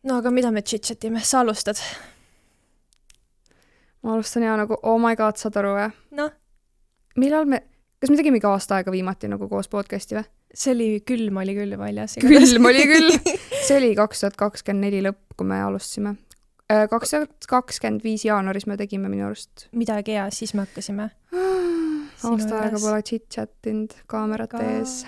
No aga mida me chit-chatime? Sa alustad? Ma alustan nagu, oh my god, saad aru või? Noh, Kas me tegime ka aasta aega viimati nagu koos podcasti või? see oli külm väljas. Külm oli küll. See oli 2024 lõpp, kui me alustasime. 2025 jaanuaris me tegime minu arust. Midagi hea, siis me hakkasime. Aasta aega pole chit-chattinud kaamerate ees.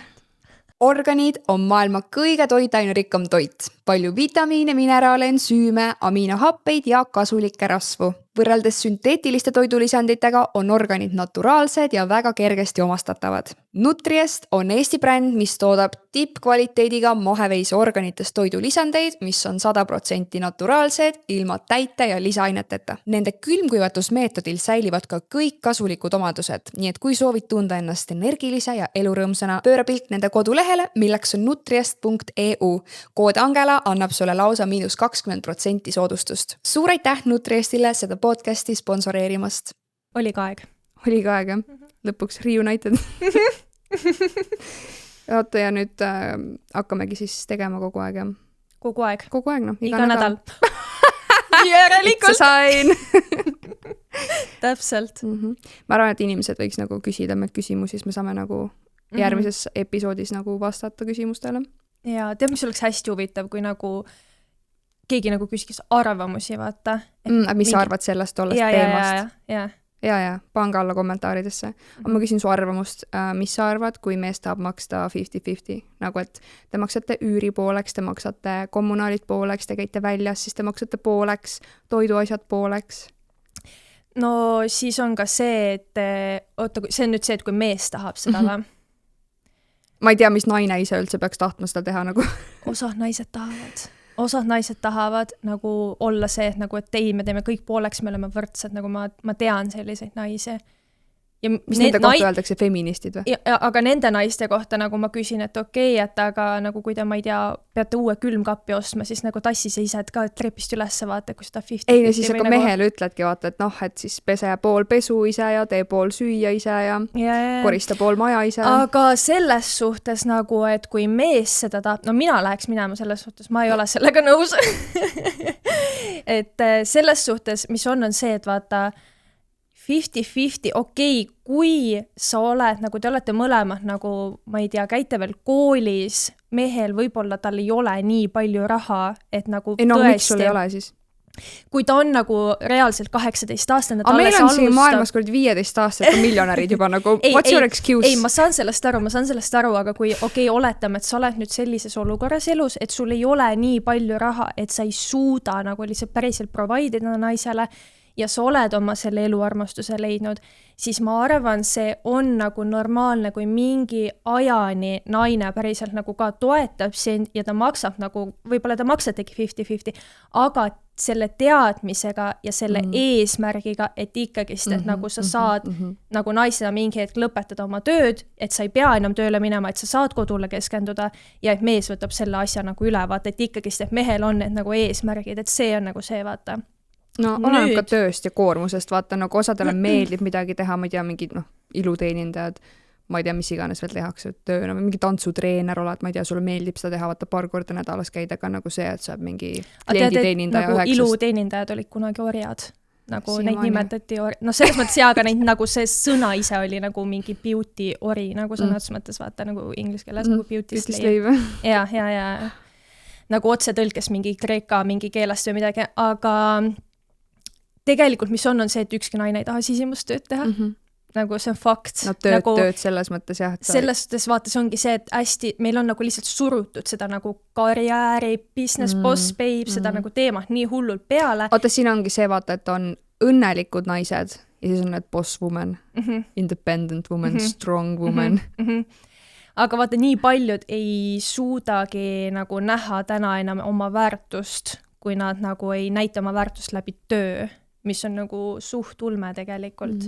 Organid on maailma kõige toitainerikkam toit. Palju vitamiine, mineraale, ensüüme, aminohappeid ja kasulikke rasvu. Võrreldes sünteetiliste toidulisanditega on organid naturaalsed ja väga kergesti omastatavad. Nutriest on Eesti bränd, mis toodab tippkvaliteediga maheveise organitest toidulisandeid, mis on 100% naturaalsed, ilma täite ja lisaaineteta. Nende külmkuivatusmeetodil säilivad ka kõik kasulikud omadused, nii et kui soovid tunda ennast energilise ja elurõõmsana, pööra pilk nende kodulehele, milleks on nutriest.eu. Kood Angela annab sulle lausa -20% soodustust. Suur aitäh Nutriestile seda podcasti sponsoreerimast. Oli ka aeg. Oli ka aeg, jah. Lõpuks reunited. Oota, ja nüüd hakkamegi siis tegema kogu aeg, jah? Kogu aeg. Kogu aeg, noh. Iga nädal. Järelikult. Sain. Täpselt. Ma arvan, et inimesed võiks nagu küsida meid küsimusi, siis me saame nagu järgmises episoodis nagu vastata küsimustele. Ja tead, mis oleks hästi huvitav, kui nagu keegi nagu küsikis arvamusi, vaata. Mis sa arvad sellest teemast? Ja. Pange alla kommentaaridesse. Ma küsin su arvamust, mis sa arvad, kui mees tahab maksta 50-50? Nagu, et te maksate üüri pooleks, te maksate kommunaalid pooleks, te käite väljas, siis te maksate pooleks, toiduasjad pooleks. No siis on ka see, et see on nüüd see, et kui mees tahab seda või? Ma ei tea, mis naine ise üldse peaks tahtma seda teha nagu. Osad naised tahavad nagu olla see, et nagu, et ei, me teeme kõik pooleks, me oleme võrdsed, nagu ma tean selliseid naisi. Ja mis nende kohta öeldakse, feministid või? Aga nende naiste kohta nagu ma küsin, et okei, et aga nagu kui te, ma ei tea, peate uue külmkappi ostma, siis nagu tassi sa ise ka trepist üles vaata, kui seda 50-50. Ei, siis aga mehele ütledki, vaata, et noh, et siis pese pool pesu ise ja tee pool süüa ise ja korista pool maja ise. Aga selles suhtes nagu, et kui mees seda tahab, no mina läheks minema selles suhtes, ma ei ole sellega nõus. Et selles suhtes, mis on see, et vaata 50-50, okei, kui sa oled, nagu te olete mõlemad, nagu ma ei tea, käite veel koolis, mehel võib-olla tal ei ole nii palju raha, et nagu ei, no, tõesti. Miks sul ei ole siis? Kui ta on nagu reaalselt 18 aastane, aga meil on siin maailmas 15 aastat miljonärid juba nagu, what's your excuse? Ei, ma saan sellest aru, aga kui okei, oletame, et sa oled nüüd sellises olukorras elus, et sul ei ole nii palju raha, et sa ei suuda nagu lihtsalt päriselt provide'ida naisele, ja sa oled oma selle eluarmastuse leidnud, siis ma arvan, see on nagu normaalne, kui mingi ajani naine päriselt nagu ka toetab sind ja ta maksab nagu, võib-olla ta maksategi 50-50, aga selle teadmisega ja selle eesmärgiga, et ikkagist, et nagu sa saad nagu naisena mingi hetk lõpetada oma tööd, et sa ei pea enam tööle minema, et sa saad kodule keskenduda ja et mees võtab selle asja nagu üle, vaata, et ikkagist, et mehel on need nagu eesmärgid, et see on nagu see, vaata. No oleneb ka tööst ja koormusest, vaata, nagu osadele meeldib midagi teha, ma ei tea, mingid iluteenindajad, ma ei tea, mis iganes veel tehakse tööna, või mingi tantsutreener oled, ma ei tea, sulle meeldib seda teha, vaata paar korda nädalas käida ka nagu see, et saab mingi klienditeenindaja nagu 9. Iluteenindajad olid kunagi orjad, nagu neid nimetati no selles mõttes aga neid nagu see sõna ise oli nagu mingi beauty ori, nagu sõnades mõttes vaata nagu inglise keeles nagu beauty slave. Ja. Nagu otse tõlkes mingi kreeka, mingi keelest või midagi, aga tegelikult, mis on see, et ükski naine ei taha sisimust tööd teha. Nagu see on fakt. No tööd selles mõttes, jah. Selles mõttes vaata, see ongi see, et hästi, meil on nagu lihtsalt surutud seda nagu karjääri, business, boss, babe, seda nagu teemat nii hullult peale. Oota, siin ongi see, vaata, et on õnnelikud naised ja siis on need boss woman, independent woman, strong woman. Aga vaata, nii paljud ei suudagi nagu näha täna enam oma väärtust, kui nad nagu ei näita oma väärtust läbi töö, mis on nagu suht ulme tegelikult.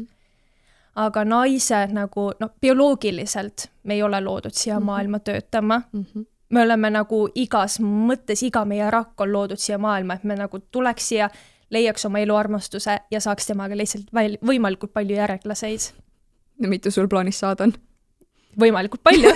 Aga naised nagu, bioloogiliselt me ei ole loodud siia maailma töötama. Me oleme nagu igas mõttes, iga meie rakk on loodud siia maailma, et me nagu tuleks siia, leiaks oma eluarmastuse ja saaks temaga lihtsalt võimalikult palju järglaseid. Ja mitu sul plaanis saada on? Võimalikult palju.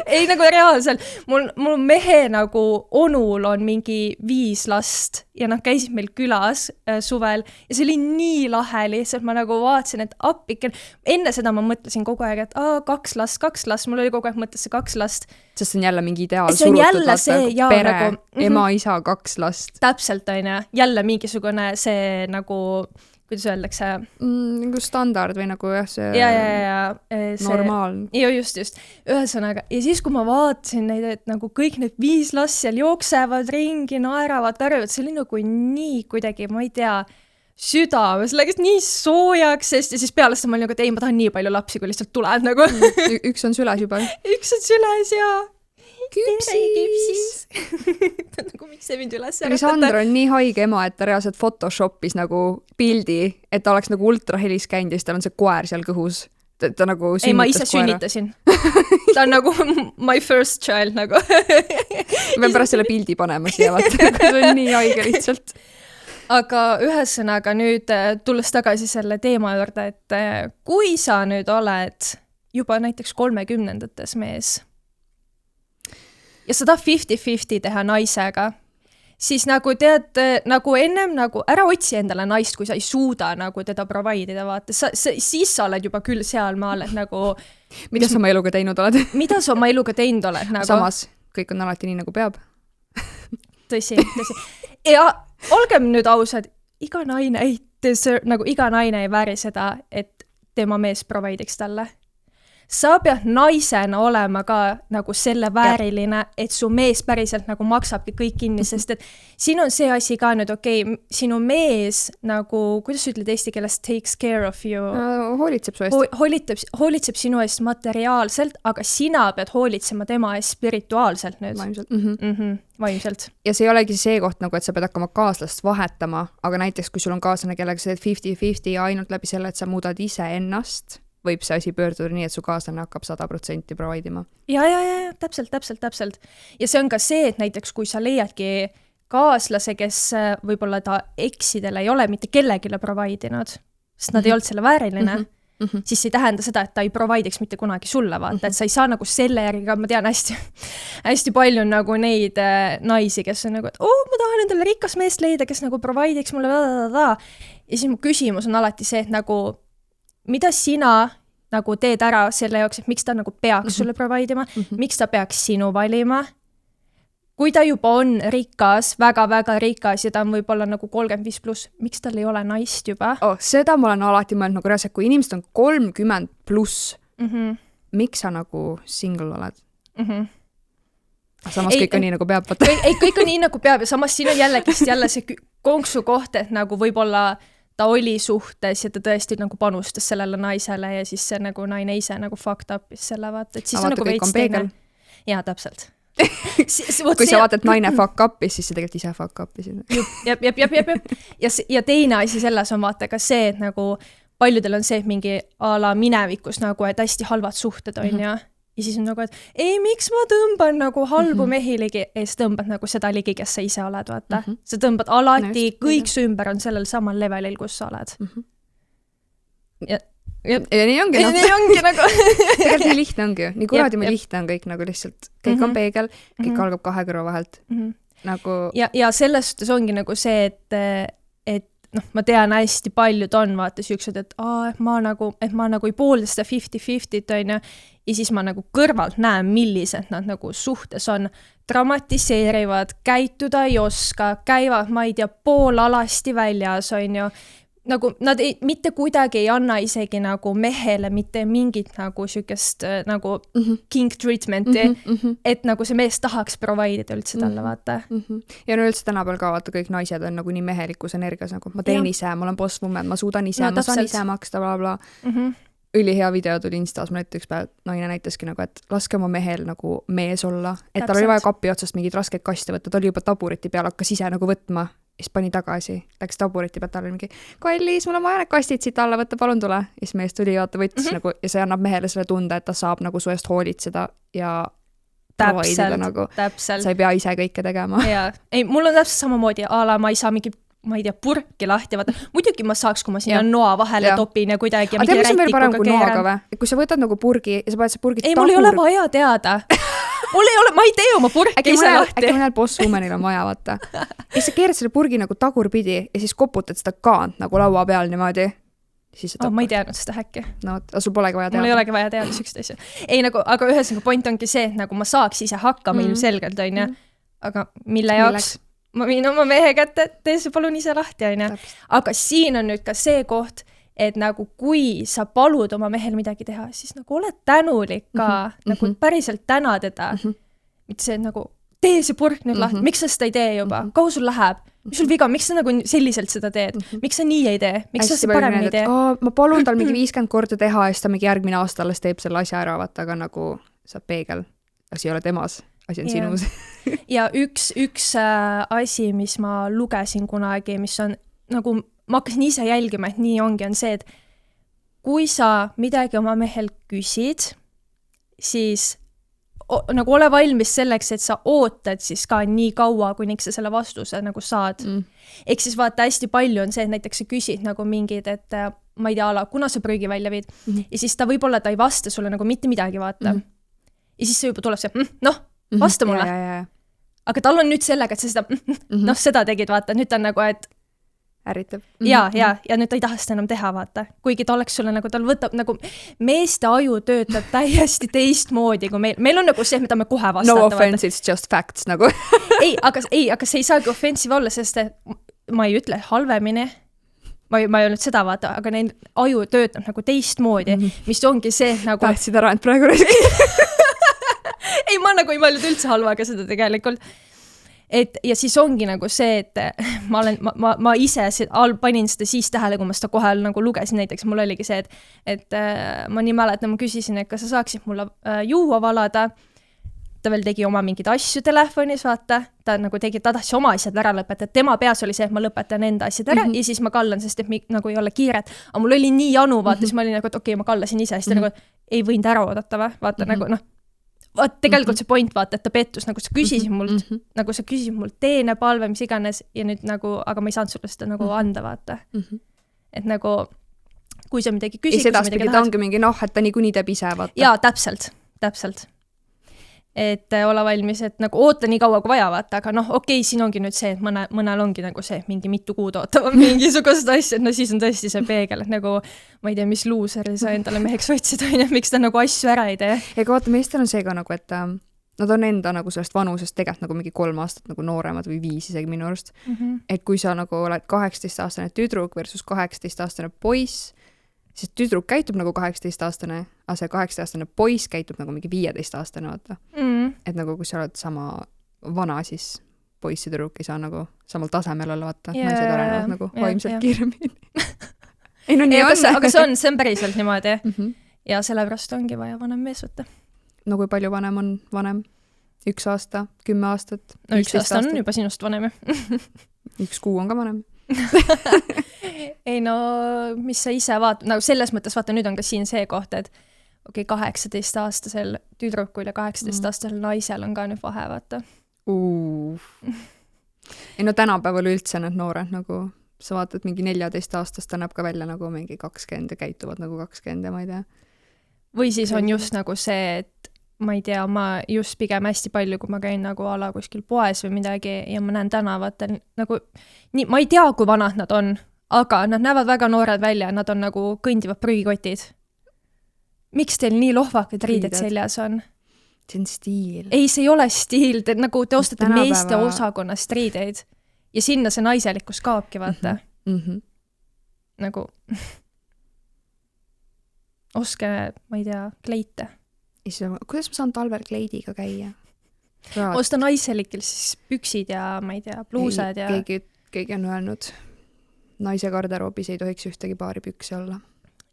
ei nagu reaalselt, mul mehe nagu onul on mingi 5 last ja nad käisid meil külas suvel ja see oli nii lahe lihtsalt, ma nagu vaatasin, et appiken, enne seda ma mõtlesin kogu aeg, et 2 last, mul oli kogu aeg mõttes see 2 last. Sest see on jälle mingi ideaal see on surutud, jälle pere, nagu, ema, isa, 2 last. Täpselt on ja jälle mingisugune see nagu, kuidas öeldakse? Nagu standard või nagu jah, see see, normaalne. Ja just. Ühesõnaga, ja siis, kui ma vaatasin neid, et nagu kõik need 5 last seal jooksevad ringi, naeravad, tarvivad, see oli nagu nii kuidagi, ma ei tea, südames läks nii soojaks, sest ja siis peale seda ma olin nagu, et ei, ma tahan nii palju lapsi, kui lihtsalt tuleb nagu. Üks on süles juba. Üks on süles ja küpsis. Nagu miks see mind üles Sandra on nii haige ema, et ta reaalselt Photoshopis nagu pildi, et ta oleks nagu ultrahelis käinud ja siis tal on see koer seal kõhus. Ta nagu sünnitas koera. Ei, ma ise sünnitasin. Ta on nagu my first child nagu. Ma pean pärast selle pildi panema siia, vaata. See on nii haige lihtsalt. Aga ühesõnaga nüüd tulles tagasi selle teema juurde, et kui sa nüüd oled juba näiteks 30-ndates mees ja sa tahad 50-50 teha naisega, siis nagu tead, nagu ennem nagu ära otsi endale naist, kui sa ei suuda nagu teda providida, vaata. Siis sa oled juba küll seal maal, et nagu... Mida sa oma eluga teinud oled? Mida sa oma eluga teinud oled? Nagu... Samas, kõik on alati nii, nagu peab. Tõsi. Ja olgem nüüd ausad, iga naine ei vääri seda, et tema mees providiks talle. Sa pead naisena olema ka nagu selle vääriline, et su mees päriselt nagu maksabki kõik kinni, sest et siin on see asi ka nüüd, sinu mees nagu, kuidas sa ütled eesti keeles, takes care of you. Hoolitseb su eest. Hoolitseb sinu eest materiaalselt, aga sina pead hoolitsema tema eest spirituaalselt nüüd. Vaimselt. Vaimselt. Ja see ei olegi see koht nagu, et sa pead hakkama kaaslast vahetama, aga näiteks, kui sul on kaaslane, kellega sa teed 50-50 ja ainult läbi selle, et sa muudad ise ennast, võib see asi pöörduda nii, et su kaaslane hakkab 100% providima. Ja, täpselt. Ja see on ka see, et näiteks kui sa leiadki kaaslase, kes võib-olla ta eksidel ei ole mitte kellegile providinud, sest nad ei olnud selle vääriline, siis ei tähenda seda, et ta ei providiks mitte kunagi sulle, vaata, et sa ei saa nagu selle järgi, ma tean hästi palju nagu neid naisi, kes on nagu, et ma tahan endale rikas meest leida, kes nagu providiks mulle ja siis mu küsimus on alati see, et nagu mida sina nagu teed ära selle jaoks, et miks ta nagu peaks sulle providima, miks ta peaks sinu valima, kui ta juba on rikas, väga-väga rikas ja ta on võib-olla nagu 35+, miks tal ei ole naist juba? Seda ma olen alati mõelnud nagu reaalselt, kui inimesed on 30+, miks sa nagu single oled? Samas kõik on nii nagu peab. Ei, kõik on nii nagu peab ja samas siin on jälle see konksu koht, et nagu võib-olla ta oli suhtes ja ta tõesti nagu panustas sellele naisele ja siis see nagu naine ise nagu fucked up selle vaata, et siis on nagu veits teine. Jaa, täpselt. Kui sa vaatad naine fuck up'is, siis see tegelikult ise fuck up'is. Ja teine asi selles on vaata ka see, et nagu paljudel on see, et mingi a la minevikus nagu, et hästi halvad suhted on ja siis on nagu, et ei, miks ma tõmban nagu halbu mehi ligi, ja siis tõmbad nagu seda ligi, kes sa ise oled, vaata. Sa tõmbad alati, kõik su ümber on sellel samal levelil, kus sa oled. Ja nii ongi. Nii ongi nagu. Tegelikult nii lihtne ongi ju. Nii kuradi lihtne on kõik nagu lihtsalt. Kõik on peegel, kõik algab 2 kõrva vahelt. Ja selles suhtes ongi nagu see, et ma tean hästi paljud on vaata siuksed, et ma nagu ei poolda seda 50-50 on ja siis ma nagu kõrvalt näen, millised nad nagu suhtes on, dramatiseerivad, käituda ei oska, käivad, ma ei tea, poolalasti väljas on ju, nagu nad mitte kuidagi ei anna isegi nagu mehele mitte mingit nagu siukest nagu king treatmenti, et nagu see mees tahaks providida üldse talle, vaata. Ja no üldse tänapäeval ka vaata, kõik naised on nagu nii mehelikus energias, nagu ma teen ise, ma olen bosswoman, ma suudan ise, ma saan ise maksta, bla. Ülihea video tuli Instas, ma näiteks päev naine näitaski nagu, et laske oma mehel nagu mees olla, et tal oli vaja kapi otsast mingid raskeid kaste võtta, ta oli juba taburiti peal, hakkas ise nagu võtma, siis pani tagasi, läks taburiti pealt alla mingi, kallis, mul on vaja need kastid siit alla võtta, palun tule. Ja siis mees tuli, vaata, võttis nagu, ja see annab mehele selle tunde, et ta saab nagu su eest hoolitseda ja providida nagu. Sa ei pea ise kõike tegema. Ei, mul on täpselt samamoodi, ma ei saa mingi ma ei tea, purki lahti, vaata. Muidugi ma saaks, kui ma sinna noa vahele topin ja kuidagi ja mingi rätikuga keeran. Kui sa võtad nagu purgi ja sa paned see purgi ei, mul ei ole vaja teada. Mul ei ole, ma ei tee oma purki ise lahti. Äkki mõnel boss-womanil on vaja, vaata. Ja sa keerad selle purgi nagu tagurpidi ja siis koputad seda kaant nagu laua peal niimoodi. Ma ei teadnud seda häkki. No, sul polegi vaja teada. Mul ei olegi vaja teada sükst asja. Ei, nagu, aga ühesõnaga point ongi see, et nagu ma saaks ise hakkama ilmselgelt, on ja. Aga mille jaoks? Ma viin oma mehe kätte, tee see palun ise lahti, on ja. Aga siin on nüüd ka see koht, et nagu kui sa palud oma mehel midagi teha, siis nagu oled tänulik ka, nagu päriselt täna teda. Mitte see, et nagu tee see purk nüüd lahti, miks sa seda ei tee juba? Kaua sul läheb? Mis sul viga, miks sa nagu selliselt seda teed? Miks sa nii ei tee? Miks sa seda paremini ei tee? Ma palun tal mingi 50 korda teha ja siis ta mingi järgmine aasta alles teeb selle asja ära, vaata, aga nagu sa peegel. Asi ei ole temas, asi on sinus. Ja üks asi, mis ma lugesin kunagi, mis on nagu, ma hakkasin ise jälgima, et nii ongi, on see, et kui sa midagi oma mehel küsid, siis nagu ole valmis selleks, et sa ootad siis ka nii kaua, kuniks sa selle vastuse nagu saad. Ehk siis vaata, hästi palju on see, et näiteks sa küsid nagu mingid, et ma ei tea ala, kuna sa prügi välja viid ja siis ta võib-olla ta ei vasta sulle nagu mitte midagi, vaata. Ja siis see juba tuleb see, vasta mulle. Aga tal on nüüd sellega, et sa seda, seda tegid, vaata, nüüd ta on nagu, et ärritab. Ja nüüd ta ei taha seda enam teha, vaata. Kuigi ta oleks sulle nagu, tal võtab nagu, meeste aju töötab täiesti teistmoodi, kui meil on nagu see, mida me kohe vastata. No offense, it's just facts, nagu. aga see ei saagi offensive olla, sest ma ei ütle halvemini. Ma ei olnud seda, vaata, aga neil aju töötab nagu teistmoodi, mis ongi see nagu... Tahtsid ära, et praegu ei, ma nagu ei mõelnud üldse halvaga seda tegelikult. Ja siis ongi nagu see, et ma ise panin seda siis tähele, kui ma seda kohe nagu lugesin, näiteks mul oligi see, et ma nii mäletan, ma küsisin, et kas sa saaksid mulle juua valada, ta veel tegi oma mingid asju telefonis, vaata, ta tahtis oma asjad ära lõpetada, tema peas oli see, et ma lõpetan enda asjad ära ja siis ma kallan, sest et nagu ei ole kiiret, aga mul oli nii janu, vaata, siis ma olin nagu, et okei, ma kallasin ise, siis ta nagu ei võinud ära oodata, vaata nagu tegelikult see point, vaata, et ta pettus, nagu sa küsisid mult teene, palve, mis iganes ja nüüd nagu, aga ma ei saanud sulle seda nagu anda, vaata. Et nagu, kui sa midagi küsid, ja sedaspidi ta ongi mingi et ta niikuinii teeb ise, vaata. Jaa, täpselt. Et ole valmis, et nagu oota nii kaua kui vaja, vaata, aga okei, siin ongi nüüd see, et mõnel ongi nagu see, mingi mitu kuud ootavad mingisugust asja, et siis on tõesti see peegel, et nagu ma ei tea, mis luuseri sa endale meheks võtsid, miks ta nagu asju ära ei tee. Ega vaata, meestel on see ka nagu, et nad on enda nagu sellest vanusest tegelikult nagu mingi 3 aastat nagu nooremad või 5 isegi minu arust. Et kui sa nagu oled 18-aastane tüdruk versus 18-aastane poiss, siis tüdruk käitub nagu 18-aastane, aga see 18-aastane poiss käitub nagu mingi 15-aastane, vaata. Et nagu kui sa oled sama vana, siis poiss ja tüdruk ei saa nagu samal tasemel olla, vaata. Naised arenevad nagu vaimselt kiiremini. Ei, no nii on. Aga see on päriselt niimoodi. Ja sellepärast ongi vaja vanem mees võtta. No kui palju vanem on vanem? 1 aasta, 10 aastat? No 1 aasta on juba sinust vanem. 1 kuu on ka vanem. Ei no, mis sa ise vaatad, nagu selles mõttes vaata, nüüd on ka siin see koht, et 18-aastasel tüdrukul ja 18-aastasel naisel on ka nüüd vahe, vaata. Ei no tänapäeval üldse need noored, nagu sa vaatad mingi 14-aastast, ta näeb ka välja nagu mingi 20 ja käituvad nagu 20 ja ma ei tea. Või siis on just nagu see, et ma ei tea, ma just pigem hästi palju, kui ma käin nagu ala kuskil poes või midagi ja ma näen tänavatel nagu, nii, ma ei tea, kui vanad nad on, aga nad näevad väga noored välja, nad on nagu kõndivad prügikotid. Miks teil nii lohvakad riided seljas on? See on stiil. Ei, see ei ole stiil, te ostate meeste osakonnast riideid ja sinna see naiselikkus kaabki, vaata. Nagu oske, ma ei tea, kleite. Kuidas ma saan talvel kleidiga käia? Osta naiselikel siis püksid ja, ma ei tea, pluused ja... Keegi on öelnud, naise garderoobis ei tohiks ühtegi paari püksi olla.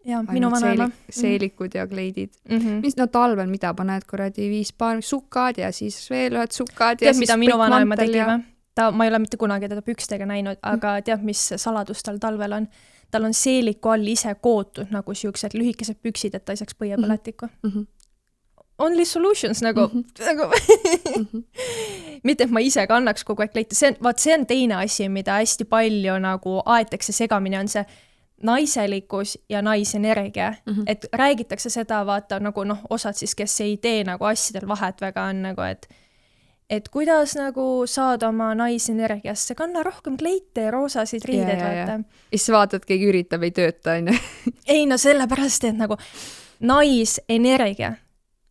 Ja, minu vanaema. Seelikud ja kleidid. Mis no talvel, mida paned kuradi 5 paar sukad ja siis veel ühed sukad ja tead, siis mida minu vanaema tegi või? Ma ei ole mitte kunagi teda pükstega näinud, aga tead, mis saladus tal talvel on? Tal on seeliku all ise kootud nagu siuksed lühikesed püksid, et ta ei saaks põiepõletikku. only solutions nagu, nagu mitte, et ma ise kannaks kogu aeg kleiti, see on teine asi, mida hästi palju nagu aetakse segamini, on see naiselikkus ja naisenergia, et räägitakse seda, vaata nagu osad siis, kes ei tee nagu asjadel vahet väga on nagu, et kuidas nagu saad oma naisenergiasse, kanna rohkem kleite ja roosasid riided, vaata. Ja siis vaatad, keegi üritab, ei tööta, on ju. Ei, no sellepärast, et nagu naisenergia,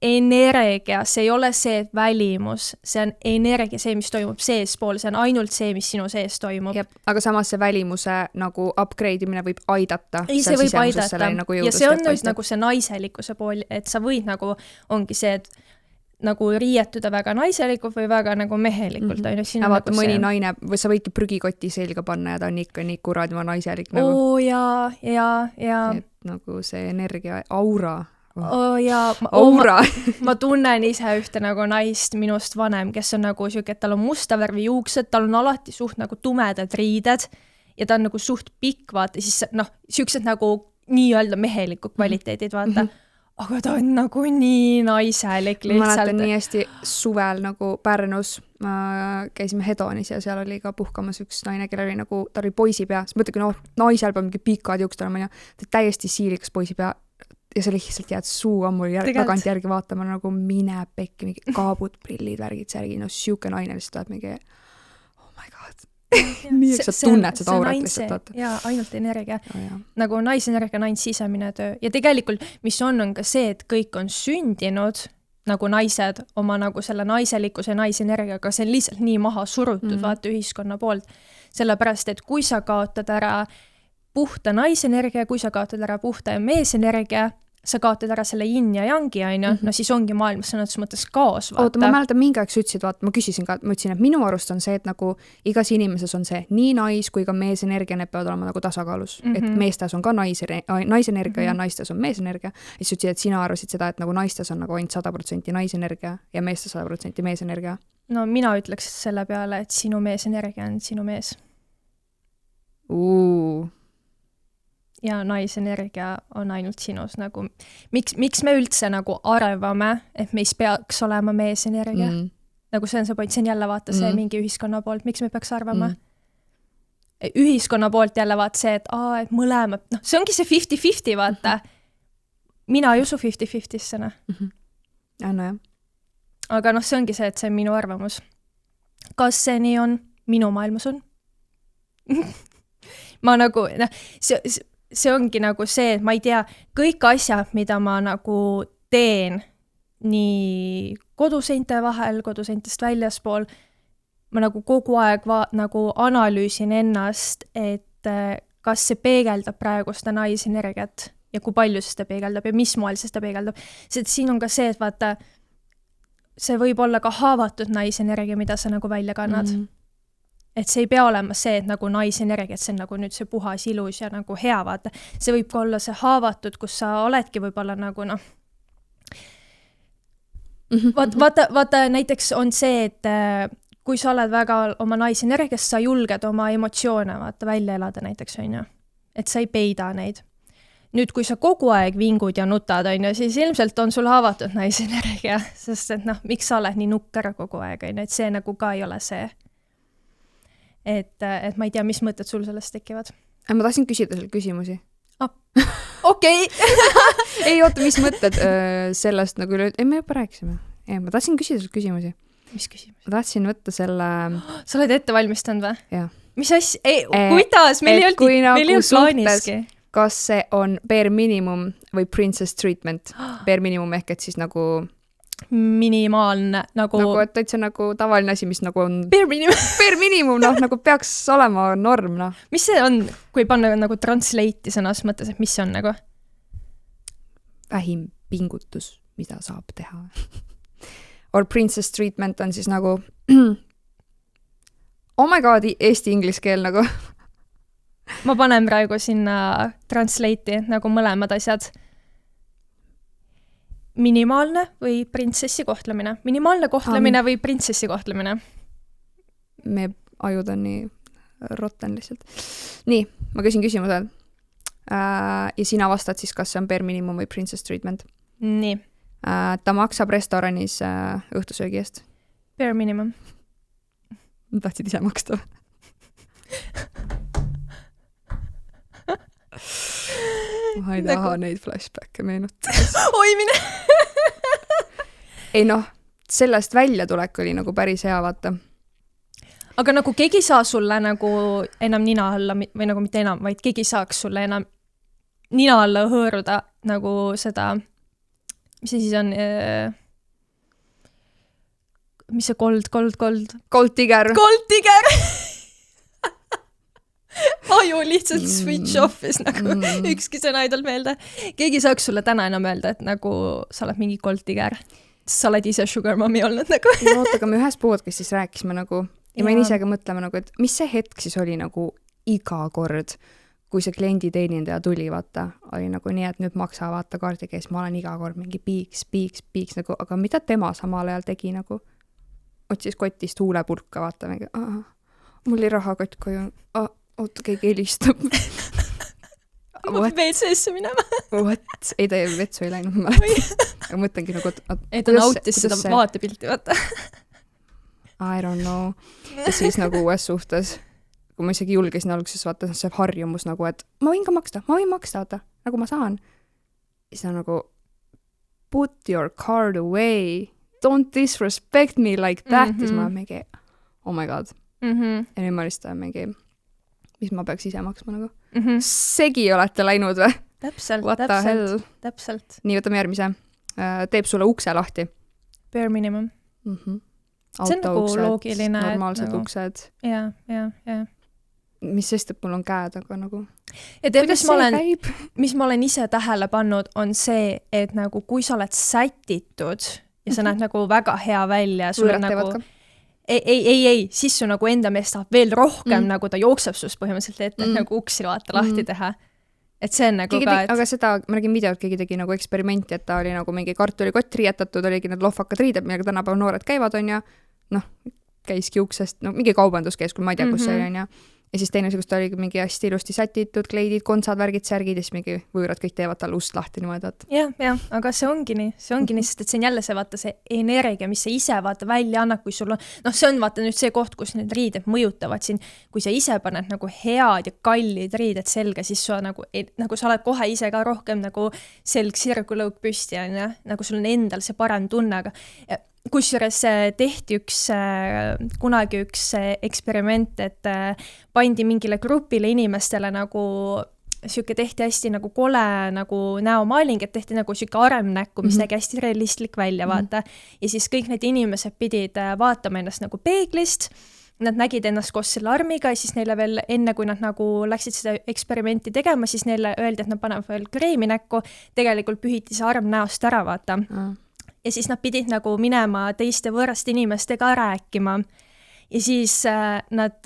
see ei ole see välimus, see on energia, see, mis toimub seespool, see on ainult see, mis sinu sees toimub. Aga samas see välimuse nagu upgrade imine võib aidata. Ei, see võib aidata. Nagu ja see on nüüd nagu see naiselikkuse pool, et sa võid nagu, ongi see, et nagu riietuda väga naiselikult või väga nagu mehelikult. Ja vaata, mõni naine, või sa võidki prügikoti selga panna ja ta on ikka nii kuradima naiselik. Nagu. Oo, ja. Et nagu see energia, aura. Aura. Ma tunnen ise ühte nagu naist minust vanem, kes on nagu siuke, et tal on musta värvi juuksed, tal on alati suht nagu tumedad riided ja ta on nagu suht pikk, vaata, siis siuksed nagu nii-öelda mehelikud kvaliteedid, vaata. Aga ta on nagu nii naiselik lihtsalt. Ma mäletan nii hästi suvel nagu Pärnus, käisime Hedonis ja seal oli ka puhkamas üks naine, kellel oli nagu, ta oli poisipea, siis mõtle, kui naisel peab mingi pikad juuksed olema ja täiesti siilikas poisipea ja sa lihtsalt jääd suu ammu tagant järgi vaatama nagu mine pekki, mingi kaabud, prillid, värgid, särgi, siuke naine lihtsalt vaat mingi oh my god. Nii, eks sa tunned seda aurat lihtsalt. Jaa, ainult energia. Nagu naisenergia on ainult sisemine töö. Ja tegelikult, mis on ka see, et kõik on sündinud nagu naised oma nagu selle naiselikkuse ja naisenergiaga, see on lihtsalt nii maha surutud vaata ühiskonna poolt. Sellepärast, et kui sa kaotad ära puhta naisenergia, kui sa kaotad ära puhta ja meesenergia, sa kaotad ära selle yin ja yangi, no siis ongi maailmas sõnatus mõttes kaos, vaata. Oota, ma mäletan mingi aeg sa ütlesid, vaata, ma küsisin ka, ma ütlesin, et minu arust on see, et nagu igas inimeses on see nii nais kui ka meesenergia, need peavad olema nagu tasakaalus. Et meestes on ka naisenergia ja naistes on meesenergia. Ja siis ütlesid, et sina arvasid seda, et nagu naistes on nagu ainult 100% naisenergia ja meestes 100% meesenergia. No mina ütleks selle peale, et sinu meesenergia on sinu mees. Ja naisenergia on ainult sinus nagu, miks me üldse nagu arvame, et meis peaks olema meesenergia? Nagu see on see point, see on jälle vaata see mingi ühiskonna poolt, miks me peaks arvama? Ühiskonna poolt jälle vaata see, et mõlemad, see ongi see 50-50 vaata. Mina ei usu 50-50-sse. No jah. Aga see ongi see, et see on minu arvamus. Kas see nii on? Minu maailmas on. Ma nagu, see ongi nagu see, et ma ei tea, kõik asjad, mida ma nagu teen nii koduseinte vahel, koduseintest väljaspool, ma nagu kogu aeg nagu analüüsin ennast, et kas see peegeldab praegu seda naisenergiat ja kui palju seda peegeldab ja mis moel seda peegeldab. Sest siin on ka see, et vaata, see võib olla ka haavatud naisenergia, mida sa nagu välja kannad. Et see ei pea olema see, et nagu naisenergia, et see on nagu nüüd see puhas ilus ja nagu hea, vaata. See võib ka olla see haavatud, kus sa oledki võib-olla nagu Vaata, näiteks on see, et kui sa oled väga oma naisenergias, sa julged oma emotsioone vaata välja elada näiteks, on ju. Et sa ei peida neid. Nüüd, kui sa kogu aeg vingud ja nutad, on ju, siis ilmselt on sul haavatud naisenergia, sest et miks sa oled nii nukker kogu aeg, on ju, et see nagu ka ei ole see. Et ma ei tea, mis mõtted sul sellest tekivad. Ma tahtsin küsida selle küsimusi. Okei. Ei, oota, mis mõtted sellest nagu üle... Ei, me juba rääkisime. Ei, ma tahtsin küsida selle küsimusi. Mis küsimusi? Ma tahtsin võtta selle... Sa oled ette valmistanud või? Jah. Mis asja? Ei, kuidas? Meil ei olnud plaaniski. Kas see on bare minimum või princess treatment? Bare minimum ehk et siis nagu... minimaalne nagu... Nagu, et täitsa nagu tavaline asi, mis nagu on... Bare minimum. Bare minimum, nagu peaks olema norm, Mis see on, kui panna nagu translate'i sõnas mõttes, et mis see on nagu? Vähim pingutus, mida saab teha. Or princess treatment on siis nagu... oh my god, eesti-inglis keel nagu. Ma panen praegu sinna translate'i nagu mõlemad asjad. Minimaalne või printsessi kohtlemine? Minimaalne kohtlemine või printsessi kohtlemine? Me ajud on nii rotten lihtsalt. Nii, ma küsin küsimused. Ja sina vastad siis, kas see on bare minimum või princess treatment? Nii. ta maksab restoranis õhtusöögi eest. Bare minimum. Tahtsid ise maksta? Ma ei taha neid flashback'e meenutada. Oi mine! Ei noh, sellest väljatulek oli nagu päris hea, vaata. Aga nagu keegi saa sulle nagu enam nina alla, või nagu mitte enam, vaid keegi saaks sulle enam nina alla hõõruda nagu seda, mis see siis on, mis see Gold Tiger. Aju lihtsalt switch off'is nagu ükski sõna ei tulnud meelde. Keegi saaks sulle täna enam öelda, et nagu sa oled mingi Gold Tiger. Sa oled ise sugar mommy olnud nagu. Oota, aga me ühes podcastis rääkisime nagu, ja ma ise ka mõtlema nagu, et mis see hetk siis oli nagu iga kord, kui see kliendi teenindaja tuli, vaata, oli nagu nii, et nüüd maksa, vaata kaardi käes, ma olen iga kord mingi piiks nagu, aga mida tema samal ajal tegi nagu? Otsis kotist huulepulka, vaata, mingi, mul oli rahakott koju, oota, keegi helistab. Ma WC-sse minema. What? Ei, ta vetsu ei läinud, ma mäletan. Aga mõtlengi nagu, ei, ta nautis seda vaatepilti, vaata. I don't know. Ja siis nagu uues suhtes, kui ma isegi julgesin alguses, vaata, see harjumus nagu, et ma võin maksta, vaata, nagu ma saan. Ja siis on nagu, put your card away, don't disrespect me like that. Ja siis ma olen mingi, oh my god. Ja nüüd ma lihtsalt mingi, mis ma peaks ise maksma nagu. Segi olete läinud või? Täpselt. Nii, võtame järgmise. Teeb sulle ukse lahti. Bare minimum. See on nagu loogiline. Normaalsed uksed. Ja. Mis sest, et mul on käed, aga nagu... Ja tead, mis ma olen ise tähele pannud, on see, et nagu kui sa oled sätitud ja sa näed nagu väga hea välja, sul on nagu... Ei, siis su nagu enda mees tahab veel rohkem, nagu ta jookseb sust põhimõtteliselt ette, et nagu uksi vaata lahti teha. Et see on nagu ka, et... Aga seda, ma nägin videot, keegi tegi nagu eksperimenti, et ta oli nagu mingi kartulikott riietatud, oligi need lohvakad riided, millega tänapäeval noored käivad, on ja käiski uksest, mingi kaubanduskeskul, ma ei tea, kus see on ja siis teine kus ta oligi mingi hästi ilusti sätitud, kleidid, kontsad, värgid, särgid ja siis mingi võõrad kõik teevad talle ust lahti niimoodi. Ja, aga see ongi nii, sest et see on jälle see, vaata, see energia, mis sa ise vaata välja annad, kui sul on, see on vaata nüüd see koht, kus need riided mõjutavad siin, kui sa ise paned nagu head ja kallid riided selga, siis sa nagu sa oled kohe ise ka rohkem nagu selg, sirgulõug püsti, nagu sul on endal see parem tunne, aga kusjuures tehti kunagi üks eksperiment, et pandi mingile grupile inimestele nagu siuke tehti hästi nagu kole nagu näomaaling, et tehti nagu siuke aremnäkku, mis nägi hästi realistlik välja, vaata. Ja siis kõik need inimesed pidid vaatama ennast nagu peeglist, nad nägid ennast koos selle armiga ja siis neile veel enne, kui nad nagu läksid seda eksperimenti tegema, siis neile öeldi, et nad panevad veel kreemi näkku, tegelikult pühiti see arm näost ära, vaata. Ja siis nad pidid nagu minema teiste võõraste inimestega rääkima. Ja siis nad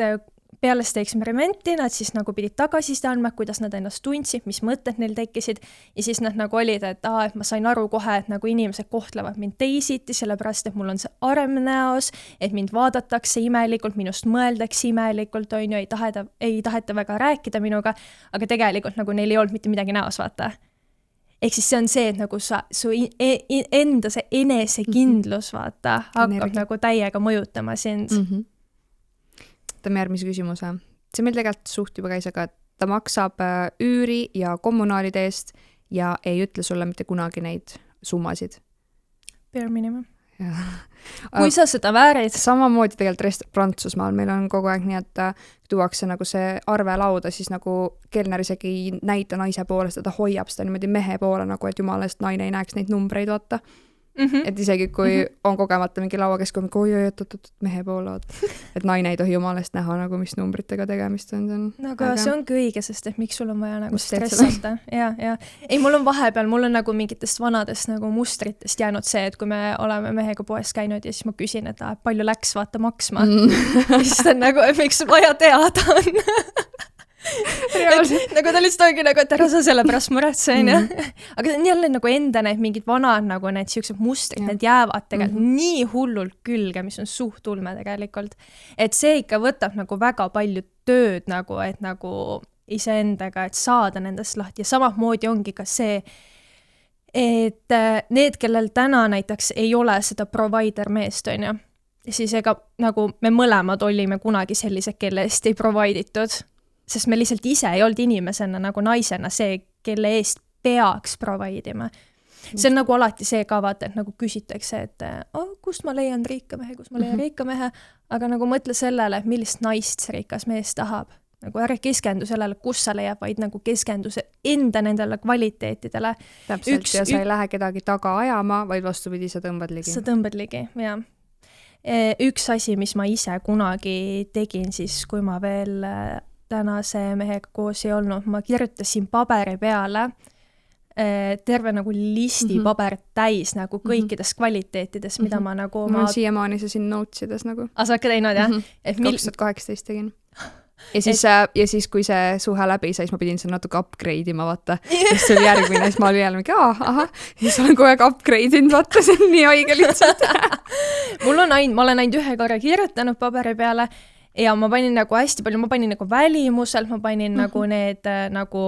peale seda eksperimenti, nad siis nagu pidid tagasiside andma, kuidas nad ennast tundsid, mis mõtted neil tekkisid. Ja siis nad nagu olid, et ma sain aru kohe, et nagu inimesed kohtlevad mind teisiti, sellepärast, et mul on see arm näos, et mind vaadatakse imelikult, minust mõeldakse imelikult, on ju, ei taheta väga rääkida minuga, aga tegelikult nagu neil ei olnud mitte midagi näos, vaata. Ehk siis see on see, et nagu su enda see enesekindlus, vaata, hakkab nagu täiega mõjutama sind. Võtame järgmise küsimuse. See meil tegelikult suht juba käis, aga ta maksab üüri ja kommunaalide eest ja ei ütle sulle mitte kunagi neid summasid. Bare minimum. Kui sa seda väärid. Samamoodi tegelikult Prantsusmaal meil on kogu aeg nii, et tuuakse nagu see arve lauda, siis nagu kelner isegi ei näita naise poole, seda hoiab seda niimoodi mehe poole, nagu et jumalast naine ei näeks neid numbreid, vaata. Et isegi kui on kogemata mingi laua keskel, mehe poole, et naine ei tohi jumalast näha, nagu mis numbritega tegemist on. No aga see ongi õige, sest et miks sul on vaja nagu stressata. Ja. Ei, mul on vahepeal, mul on nagu mingitest vanadest nagu mustritest jäänud see, et kui me oleme mehega poes käinud ja siis ma küsin, et palju läks vaata maksma. Siis ta on nagu, et miks sul vaja teada on. Nagu ta lihtsalt ongi nagu, et ära sa selle pärast muretse, on. Aga see on jälle nagu enda need mingid vanad nagu need siuksed mustrid, need jäävad tegelikult nii hullult külge, mis on suht ulme tegelikult. Et see ikka võtab nagu väga palju tööd nagu, et nagu iseendaga, et saada nendest lahti ja samamoodi ongi ka see, et need, kellel täna näiteks ei ole seda provider meest, on ju, siis ega nagu me mõlemad olime kunagi sellised, kelle eest ei provide itud, sest me lihtsalt ise ei olnud inimesena nagu naisena see, kelle eest peaks provide ima. See on nagu alati see ka vaata, et nagu küsitakse, et kust ma leian riika mehe, aga nagu mõtle sellele, et millist naist see rikas mees tahab. Nagu ära keskendu sellele, kus sa leiab, vaid nagu keskendu enda nendele kvaliteetidele. Täpselt, ja sa ei lähe kedagi taga ajama, vaid vastupidi, sa tõmbad ligi. Sa tõmbad ligi, jah. Üks asi, mis ma ise kunagi tegin siis, kui ma veel tänase mehega koos ei olnud, ma kirjutasin paberi peale terve nagu listi paber täis nagu kõikidest kvaliteetidest, mida ma nagu... Mul on siiamaani see siin notesides nagu. Sa oled ka teinud, jah? 2018 tegin. Ja siis, kui see suhe läbi sai, siis ma pidin seal natuke upgrade ima, vaata. Siis see oli järgmine, siis ma olin jälle mingi, ahah, siis olen kogu aeg upgrade inud, vaata, see on nii õige lihtsalt. Ma olen ainult ühe korra kirjutanud paberi peale ja ma panin nagu hästi palju, ma panin nagu välimuselt, ma panin nagu need nagu,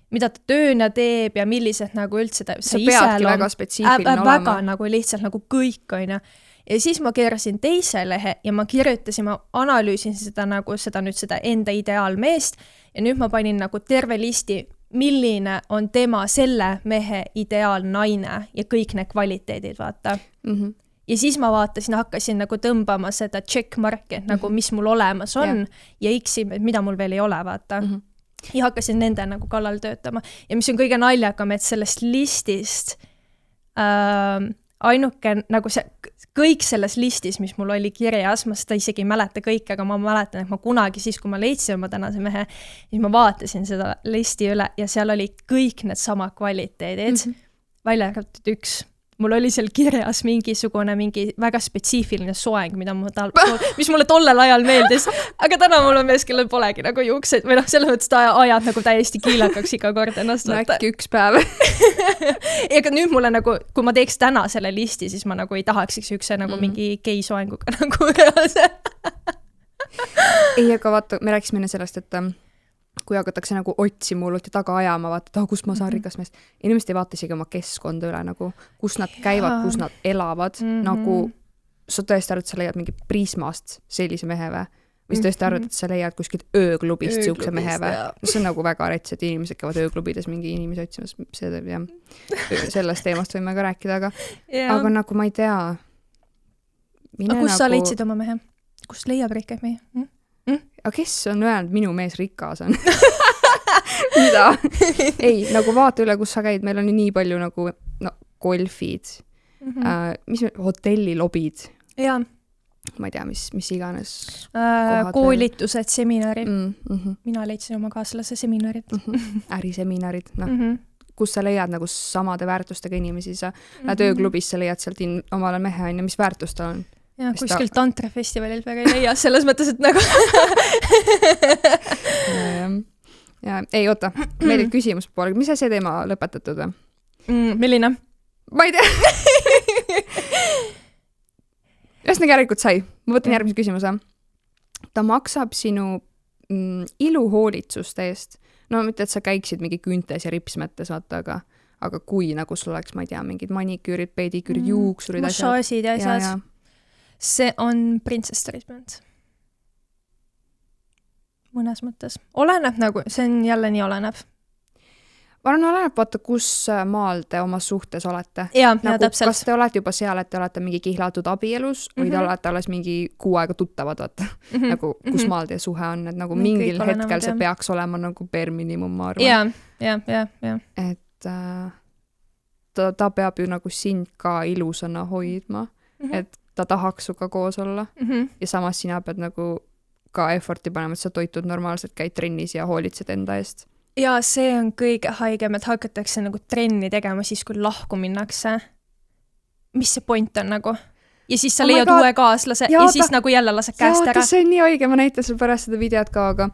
mida ta tööna teeb ja millised nagu üldse see peadki väga spetsiifiline olema. Väga nagu lihtsalt nagu kõik, on ju. Ja siis ma keerasin teise lehe ja ma kirjutasin, ma analüüsin seda enda ideaalmeest ja nüüd ma panin nagu terve listi, milline on tema selle mehe ideaalnaine ja kõik need kvaliteedid, vaata. Ja siis ma hakkasin nagu tõmbama seda checkmarki, nagu mis mul olemas on ja X-i, mida mul veel ei ole, vaata. Ja hakkasin nende nagu kallal töötama. Ja mis on kõige naljakam, et sellest listist ainuke nagu see kõik selles listis, mis mul oli kirjas, ma seda isegi ei mäleta kõik, aga ma mäletan, et ma kunagi siis, kui ma leidsin oma tänase mehe, siis ma vaatasin seda listi üle ja seal oli kõik need sama kvaliteedid, välja arvatud üks. Mul oli seal kirjas mingi väga spetsiifiline soeng, mis mulle tollel ajal meeldis, aga täna mul on mees, kellel polegi nagu juukseid, või selles mõttes ta ajad nagu täiesti kiilakaks iga kord ennast. No äkki üks päev. Ega nüüd mulle nagu, kui ma teeks täna selle listi, siis ma nagu ei tahaks üks nagu mingi gei soenguga nagu reaalse. Ei, aga vaata, me rääkisime sellest, et kui hakatakse nagu otsima hullult ja taga ajama, vaata, kust ma saan rikas meest. Inimesed ei vaata isegi oma keskkonda üle, nagu, kus nad käivad, kus nad elavad, nagu sa tõesti arvad, et sa leiad mingi Prismast sellise mehe või? Või tõesti arvad, et sa leiad kuskilt ööklubist siukse mehe või? See on nagu väga rets, et inimesed käivad ööklubides mingi inimesi otsimas, see teeb jah. Sellest teemast võime ka rääkida, aga nagu ma ei tea. Aga kus sa leidsid oma mehe? Kus leiab rikkad mehe? Aga kes on öelnud, minu mees rikas on? Mida? Ei, nagu vaata üle, kus sa käid, meil on nii palju nagu golfid, hotellilobid. Jaa. Ma ei tea, mis iganes. Koolitused, seminarid. Mina leidsin oma kaaslase seminarid. Äriseminarid, kus sa leiad nagu samade väärtustega inimesi, sa lähed ööklubis, sa leiad sealt omale mehe, mis väärtus ta on. Ja kuskil tantrafestivalil väga ei leia, selles mõttes, et nagu... Ei, oota, meil oli küsimus poole. Mis see teema lõpetatud? Milline? Ma ei tea. Ühesõnaga järelikult sai. Ma võtan järgmise küsimuse. Ta maksab sinu iluhoolitsuste eest. No mitte, et sa käiksid mingi küntes ja ripsmetes, vaata, aga kui nagu sul oleks, ma ei tea, mingid maniküürid, pediküürid, juuksurid, massaasid ja asjad. See on princess treatment. Mõnes mõttes. Oleneb nagu, see on jälle nii oleneb. Ma arvan, oleneb, vaata, kus maal te oma suhtes olete. Ja, nagu, täpselt. Kas te olete juba seal, et te olete mingi kihlatud abielus või te olete alles mingi 6 aega tuttavad, vaata. Nagu, kus maal teie suhe on, et nagu mingil hetkel see peaks olema nagu bare minimum, ma arvan. Ja. Et ta peab ju nagu sind ka ilusana hoidma, et ta tahaks suga koos olla ja samas sina pead nagu ka efforti panema, et sa toitud normaalselt, käid trennis ja hoolitsed enda eest. Ja see on kõige haigem, et hakatakse nagu trenni tegema siis, kui lahku minnakse. Mis see point on nagu? Ja siis sa leiad uue kaaslase ja siis nagu jälle lased käest ära. See on nii õige, ma näitan sul pärast seda videot ka, aga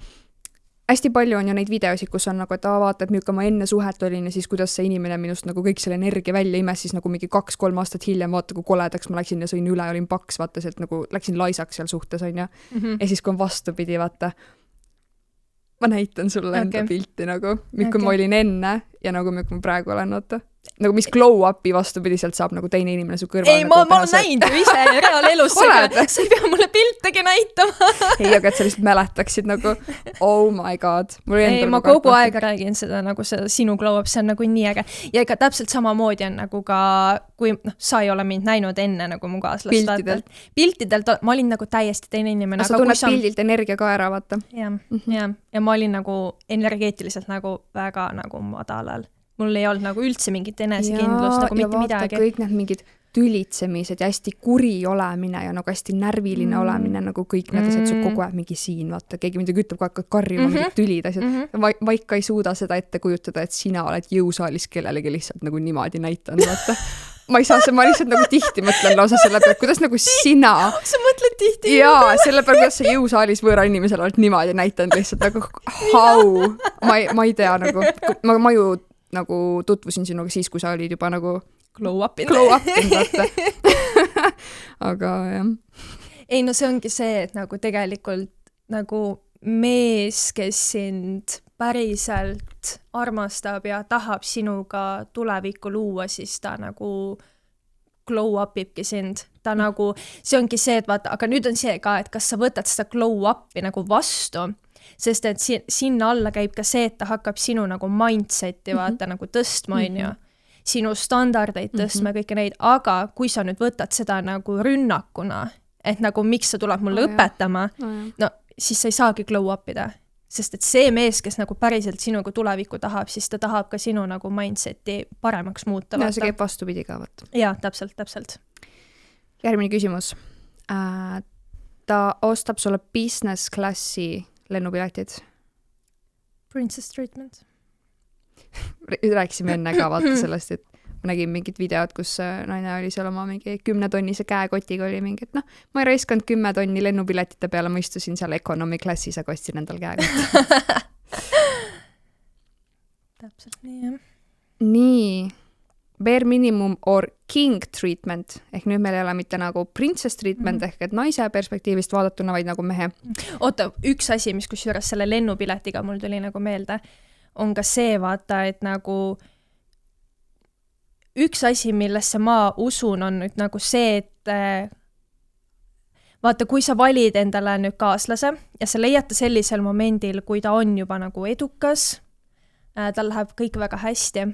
hästi palju on ju neid videosid, kus on nagu, et vaata, et milline ma enne suhet olin ja siis kuidas see inimene minust nagu kõik selle energia välja imes, siis nagu mingi 2-3 aastat hiljem, vaata, kui koledaks ma läksin ja sõin üle, olin paks, vaata, sealt nagu läksin laisaks seal suhtes, on ju. Ja siis, kui on vastupidi, vaata, ma näitan sulle enda pilti nagu, kui ma olin enne ja nagu ma praegu olen, vaata. nagu mis glow up'i vastupidiselt saab nagu teine inimene su kõrval. Ei, ma olen näinud ju ise reaalelus. Sa ei pea mulle piltegi näitama. Ei, aga et sa lihtsalt mäletaksid nagu, oh my god. Ei, ma kogu aeg räägin seda nagu seda sinu glow up, see on nagu nii äge. Ja ega täpselt samamoodi on nagu ka, kui sa ei ole mind näinud enne nagu mu kaaslast. Piltidelt ma olin nagu täiesti teine inimene. Sa tunned pildilt energia ka ära, vaata. Ja ma olin nagu energeetiliselt nagu väga nagu madalal. Mul ei olnud nagu üldse mingit enesekindlust, nagu mitte midagi. Kõik need mingid tülitsemised ja hästi kuri olemine ja nagu hästi närviline olemine, nagu kõik need asjad, sa kogu aeg mingi siin, vaata, keegi midagi ütleb, kogu aeg karjuma, mingid tülid asjad. Vaikka ei suuda seda ette kujutada, et sina oled jõusaalis kellelegi lihtsalt nagu niimoodi näitanud, vaata. Ma ei saa see, ma lihtsalt nagu tihti mõtlen lausa selle peale, kuidas nagu sina... Sa mõtled tihti? Jaa, selle peale, kuidas sa jõusaalis võõra inimesel oled niimoodi näitanud lihtsalt nagu how. Ma ei tea nagu, ma ju nagu tutvusin sinuga siis, kui sa olid juba nagu glow up'in, vaata. Aga jah. Ei, no see ongi see, et nagu tegelikult nagu mees, kes sind päriselt armastab ja tahab sinuga tulevikku luua, siis ta nagu glow up'ibki sind. Ta nagu, see ongi see, et vaata, aga nüüd on see ka, et kas sa võtad seda glow up'i nagu vastu, sest et sinna alla käib ka see, et ta hakkab sinu nagu mindseti vaata nagu tõstma, on ju. Sinu standardeid tõstma kõike neid, aga kui sa nüüd võtad seda nagu rünnakuna, et nagu miks sa tuleb mulle õpetama, no siis sa ei saagi glow up'ida. Sest et see mees, kes nagu päriselt sinuga tulevikku tahab, siis ta tahab ka sinu nagu mindseti paremaks muuta. Ja see käib vastupidi ka, vaata. Jaa, täpselt. Järgmine küsimus. Ta ostab sulle business klassi lennupiletid. Princess treatment. Rääkisime enne ka vaata sellest, et ma nägin mingit videot, kus naine oli seal oma mingi 10-tonnise käekotiga oli mingi, et ma ei raiskanud 10 tonni lennupiletite peale, ma istusin seal economy klassis, aga ostsin endal käekotti. Täpselt nii, jah. Nii. Bare minimum or king treatment, ehk nüüd meil ei ole mitte nagu princess treatment ehk et naise perspektiivist vaadatuna, vaid nagu mehe. Oota, üks asi, mis kusjuures selle lennupiletiga mul tuli nagu meelde, on ka see vaata, et nagu üks asi, millesse ma usun, on nüüd nagu see, et vaata, kui sa valid endale nüüd kaaslase ja sa leiad ta sellisel momendil, kui ta on juba nagu edukas, tal läheb kõik väga hästi